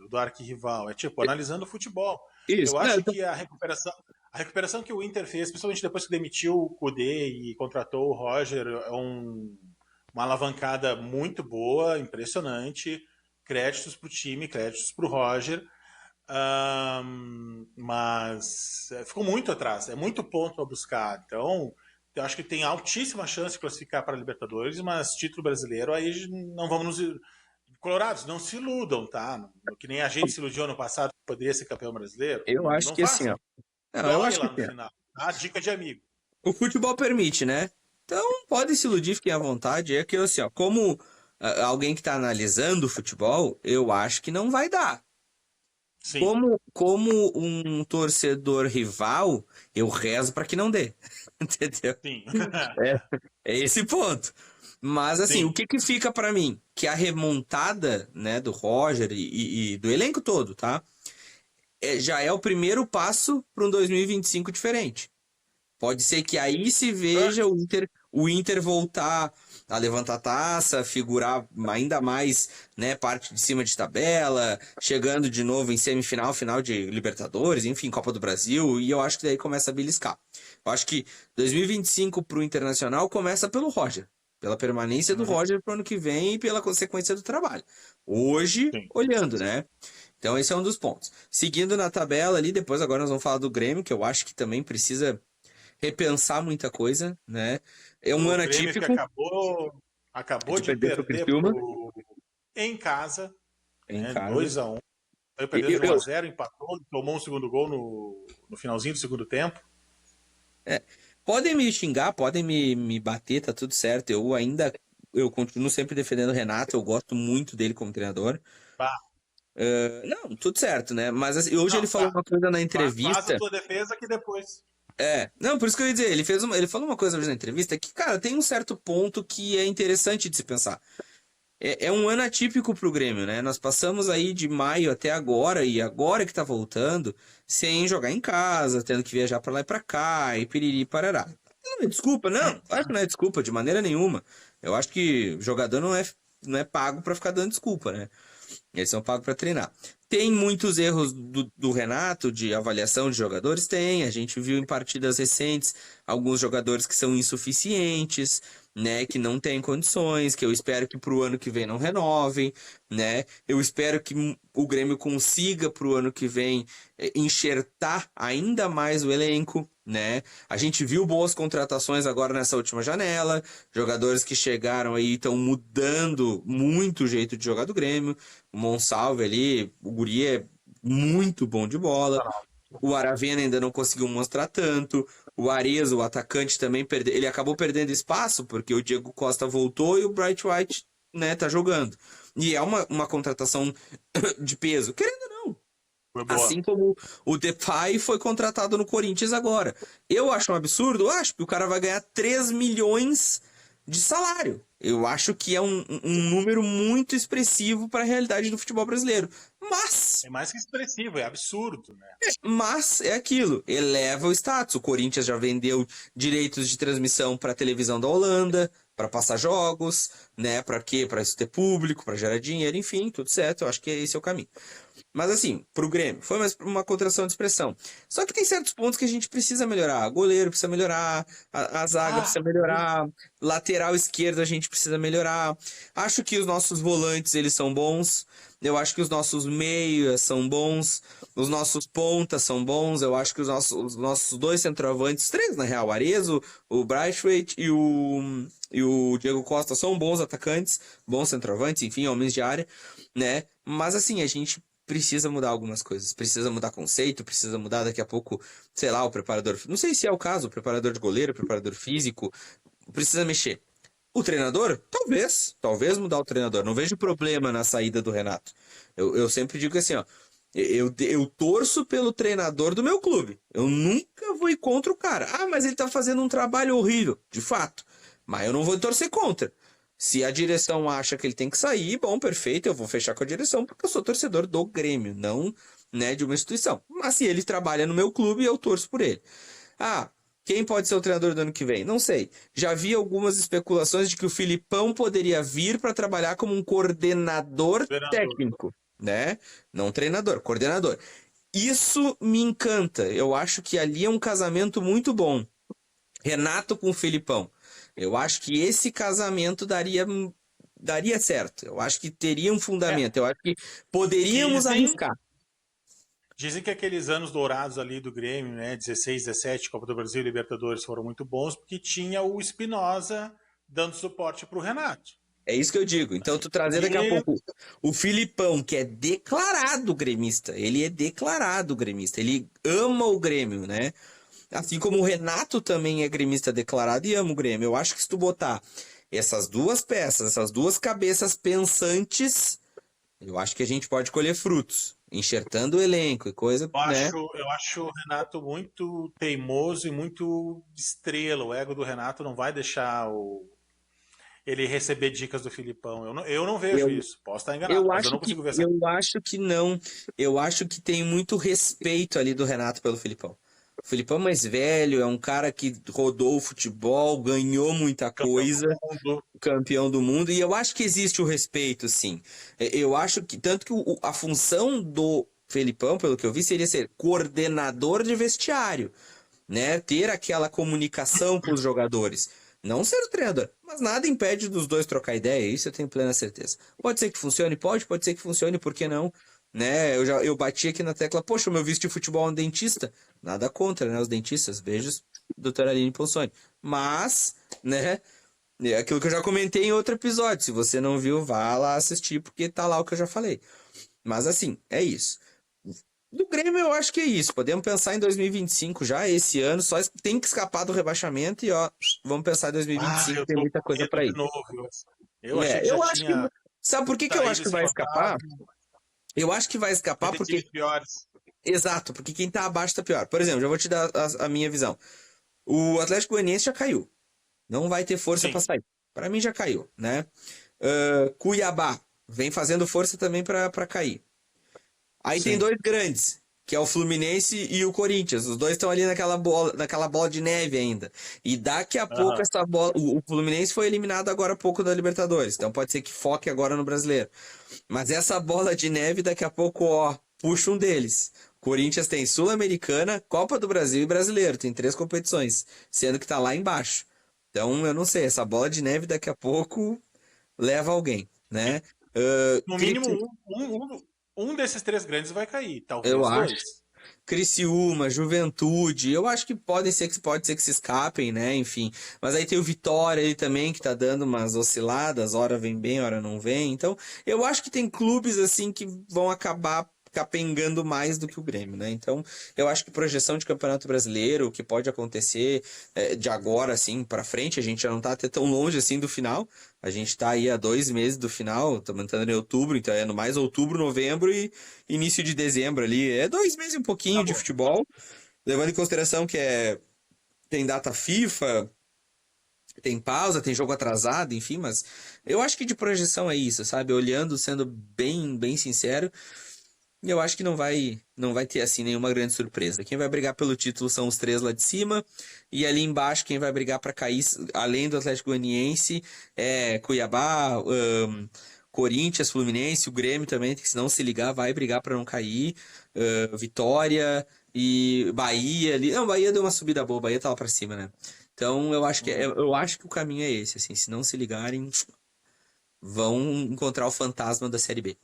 Do arquirrival. É tipo, analisando o futebol. Isso. Eu Não, acho que a recuperação que o Inter fez, principalmente depois que demitiu o Kudê e contratou o Roger, é uma alavancada muito boa, impressionante. Créditos para o time, créditos para o Roger. Mas ficou muito atrás, é muito ponto a buscar. Então, eu acho que tem altíssima chance de classificar para a Libertadores, mas título brasileiro aí não vamos nos Colorados, não se iludam, tá? Que nem a gente se iludiu ano passado que poderia ser campeão brasileiro. Eu acho Não que assim, ó. façam. Não, eu Chorem acho que lá no assim, ó, final. Tá? Dica de amigo. o futebol permite, né? Então, pode se iludir, fiquem à vontade. É que assim, ó, como alguém que tá analisando o futebol, eu acho que não vai dar. Sim. Como um torcedor rival, eu rezo para que não dê. Entendeu? Sim. É, é esse ponto. Mas assim, o Sim. que fica para mim? Que a remontada, né, do Roger e do elenco todo, tá? Já é o primeiro passo para um 2025 diferente. Pode ser que aí se veja o Inter voltar a levantar a taça, figurar ainda mais, né, parte de cima de tabela, chegando de novo em semifinal, final de Libertadores, enfim, Copa do Brasil, e eu acho que daí começa a beliscar. Eu acho que 2025 para o Internacional começa pelo Roger, pela permanência do Uhum. Roger para o ano que vem e pela consequência do trabalho. Hoje, Sim. olhando, né? Então esse é um dos pontos. Seguindo na tabela ali, depois agora nós vamos falar do Grêmio, que eu acho que também precisa repensar muita coisa, né? É um O ano Grêmio que atípico acabou de de perder para o perder Criciúma em casa, em né? casa. 2-1. Saiu perdendo Eu, de 1 eu, a 0, empatou, tomou um segundo gol no finalzinho do segundo tempo. é, podem me xingar, podem me bater, tá tudo certo. Eu continuo sempre defendendo o Renato, eu gosto muito dele como treinador. Bah, Não, tudo certo, né? Mas assim, hoje ele não, falou tá. uma coisa na Faz a entrevista. tua defesa que depois. Não, por isso que eu ia dizer, ele falou uma coisa hoje na entrevista que, cara, tem um certo ponto que é interessante de se pensar. É um ano atípico pro Grêmio, né? Nós passamos aí de maio até agora, e agora que tá voltando, sem jogar em casa, tendo que viajar pra lá e pra cá, e piriri e parará. Não é desculpa, não. Acho que não é desculpa, de maneira nenhuma. Eu acho que jogador não é pago pra ficar dando desculpa, né? Eles são pagos para treinar. Tem muitos erros do Renato de avaliação de jogadores? Tem. A gente viu em partidas recentes alguns jogadores que são insuficientes, né? Que não têm condições, que eu espero que para o ano que vem não renovem, né? Eu espero que o Grêmio consiga para o ano que vem enxertar ainda mais o elenco, né? A gente viu boas contratações agora nessa última janela, jogadores que chegaram aí estão mudando muito o jeito de jogar do Grêmio. O Monsalve ali, o Guri é muito bom de bola. O Aravena ainda não conseguiu mostrar tanto. O Arezzo, o atacante, também perdeu. Ele acabou perdendo espaço porque o Diego Costa voltou e o Bright White, né, tá jogando. E é uma contratação de peso. Querendo ou não. Foi boa. Assim como o Depay foi contratado no Corinthians agora. Eu acho um absurdo? Eu acho que o cara vai ganhar 3 milhões de salário. Eu acho que é um número muito expressivo para a realidade do futebol brasileiro. Mas É mais que expressivo, é absurdo, né? mas é aquilo, eleva o status. O Corinthians já vendeu direitos de transmissão para a televisão da Holanda, para passar jogos, né? Para quê? Para isso ter público, para gerar dinheiro, enfim, tudo certo. Eu acho que esse é o caminho. Mas assim, pro Grêmio, foi mais uma contração de expressão. Só que tem certos pontos que a gente precisa melhorar. Goleiro precisa melhorar, a zaga Ah, precisa melhorar, lateral esquerdo a gente precisa melhorar. Acho que os nossos volantes, eles são bons. Eu acho que os nossos meias são bons. Os nossos pontas são bons. Eu acho que os nossos dois centroavantes, três na real, o Arezzo, o Braithwaite e o Diego Costa são bons atacantes, bons centroavantes, enfim, homens de área, né? Mas assim, a gente precisa mudar algumas coisas, precisa mudar conceito, precisa mudar daqui a pouco, sei lá, o preparador, não sei se é o caso, o preparador de goleiro, o preparador físico, precisa mexer. O treinador? Talvez mudar o treinador, não vejo problema na saída do Renato. Eu sempre digo assim, ó, eu torço pelo treinador do meu clube, eu nunca vou ir contra o cara. Ah, mas ele tá fazendo um trabalho horrível, de fato, mas eu não vou torcer contra. Se a direção acha que ele tem que sair, bom, perfeito, eu vou fechar com a direção, porque eu sou torcedor do Grêmio, não, né, de uma instituição. Mas se ele trabalha no meu clube, eu torço por ele. Ah, quem pode ser o treinador do ano que vem? Não sei. Já vi algumas especulações de que o Filipão poderia vir para trabalhar como um coordenador treinador. técnico, né? Não treinador, coordenador. Isso me encanta. Eu acho que ali é um casamento muito bom. Renato com o Filipão. Eu acho que esse casamento daria certo. Eu acho que teria um É, fundamento. Eu acho que poderíamos dizem, arriscar. dizem que aqueles anos dourados ali do Grêmio, né, 16, 17, Copa do Brasil e Libertadores foram muito bons porque tinha o Espinosa dando suporte para o Renato. É isso que eu digo. Então, tu trazer daqui a E pouco o Filipão, que é declarado gremista, ele é declarado gremista, ele ama o Grêmio, né? Assim como o Renato também é gremista declarado e ama o Grêmio. Eu acho que se tu botar essas duas peças, essas duas cabeças pensantes, eu acho que a gente pode colher frutos, enxertando o elenco e coisa, né? eu acho o Renato muito teimoso e muito estrela. O ego do Renato não vai deixar ele receber dicas do Filipão. Eu não vejo Eu, isso. Posso estar enganado, eu mas eu acho não que consigo ver essa. eu acho que não. Eu acho que tem muito respeito ali do Renato pelo Filipão. O Filipão é mais velho, é um cara que rodou o futebol, ganhou muita Campeão coisa, do mundo. campeão do mundo, e eu acho que existe o respeito, sim. Eu acho que, tanto que a função do Felipão, pelo que eu vi, seria ser coordenador de vestiário, né? Ter aquela comunicação com os jogadores. Não ser o treinador, mas nada impede dos dois trocar ideia, isso eu tenho plena certeza. Pode ser que funcione, pode ser que funcione, por que não? Né? Eu bati aqui na tecla, poxa, o meu visto de futebol é um dentista. Nada contra, né? Os dentistas, beijos, doutora Aline Ponsoni. Mas, né? É aquilo que eu já comentei em outro episódio. Se você não viu, vá lá assistir, porque tá lá o que eu já falei. Mas assim, é isso. Do Grêmio eu acho que é isso. Podemos pensar em 2025 já, esse ano. Só tem que escapar do rebaixamento e ó, vamos pensar em Ah, 2025, eu tem tô muita com coisa medo para de ir. novo. Eu achei que já Eu acho que. tinha Sabe por que eu acho saído que esse vai escapar? fantasma. Eu acho que vai Vai escapar ter porque. times piores. Exato, porque quem tá abaixo tá pior. Por exemplo, já vou te dar a minha visão. O Atlético Goianiense já caiu. Não vai ter força para Sim. sair. Para mim já caiu, né? Cuiabá vem fazendo força também para cair. Aí tem Sim. dois grandes, que é o Fluminense e o Corinthians. Os dois estão ali naquela bola de neve ainda. E daqui a pouco Aham. essa bola. O Fluminense foi eliminado agora há pouco da Libertadores. Então pode ser que foque agora no brasileiro. Mas essa bola de neve, daqui a pouco, ó, puxa um deles. Corinthians tem Sul-Americana, Copa do Brasil e Brasileiro. Tem 3 competições, sendo que tá lá embaixo. Então, eu não sei, essa bola de neve daqui a pouco leva alguém, né? No mínimo, um desses três grandes vai cair. Eu Talvez acho. dois. Criciúma, Juventude, eu acho que pode ser que se escapem, né? Enfim. Mas aí tem o Vitória aí também, que tá dando umas osciladas, hora vem bem, hora não vem. Então, eu acho que tem clubes assim que vão acabar capengando mais do que o Grêmio, né? Então, eu acho que projeção de Campeonato Brasileiro, o que pode acontecer de agora assim para frente, a gente já não tá até tão longe assim do final. A gente tá aí a 2 meses do final, estamos entrando em outubro, então é no mais outubro, novembro e início de dezembro ali. É 2 meses e um pouquinho Tá de bom. futebol, levando em consideração que tem data FIFA, tem pausa, tem jogo atrasado, enfim, mas eu acho que de projeção é isso, sabe? Olhando, sendo bem sincero, eu acho que não vai ter assim nenhuma grande surpresa. Quem vai brigar pelo título são os três lá de cima e ali embaixo quem vai brigar para cair, além do Atlético Goianiense, é Cuiabá, Corinthians, Fluminense, o Grêmio também, que se não se ligar vai brigar para não cair, Vitória e Bahia ali. Não, Bahia deu uma subida boa, Bahia tá lá para cima, né? Então Uhum. eu acho que o caminho é esse, assim, se não se ligarem, vão encontrar o fantasma da Série B.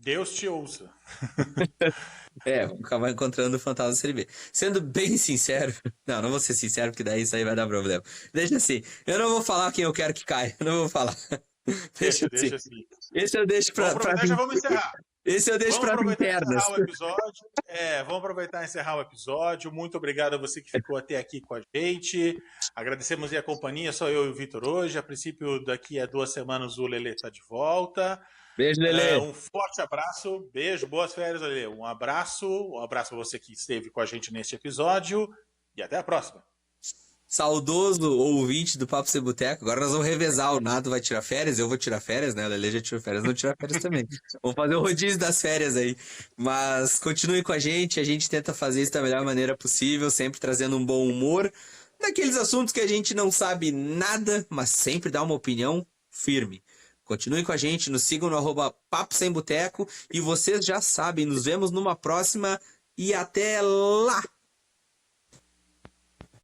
Deus te ouça. Vou acabar encontrando o fantasma da Série B. Sendo bem sincero, não vou ser sincero, porque daí isso aí vai dar problema. Deixa assim, eu não vou falar quem eu quero que caia, eu não vou falar. Deixa assim. Deixa assim. Esse eu deixo Vamos pra aproveitar e já vamos encerrar. esse eu deixo Vamos para aproveitar e internas. encerrar o episódio. Vamos aproveitar e encerrar o episódio. Muito obrigado a você que ficou até aqui com a gente. Agradecemos aí a companhia, só eu e o Vitor hoje. A princípio, daqui a 2 semanas o Lelê está de volta. Beijo, Lelê. Um forte abraço, beijo, boas férias, Lelê. Um abraço para você que esteve com a gente neste episódio e até a próxima. Saudoso ouvinte do Papo Sem Boteco. Agora nós vamos revezar. O Nado vai tirar férias, eu vou tirar férias, né? O Lelê já tirou férias, não tirar férias também. Vamos fazer o rodízio das férias aí. Mas continue com a gente tenta fazer isso da melhor maneira possível, sempre trazendo um bom humor. Naqueles assuntos que a gente não sabe nada, mas sempre dá uma opinião firme. Continue com a gente, nos sigam no @Papo Sem Boteco. E vocês já sabem, nos vemos numa próxima e até lá!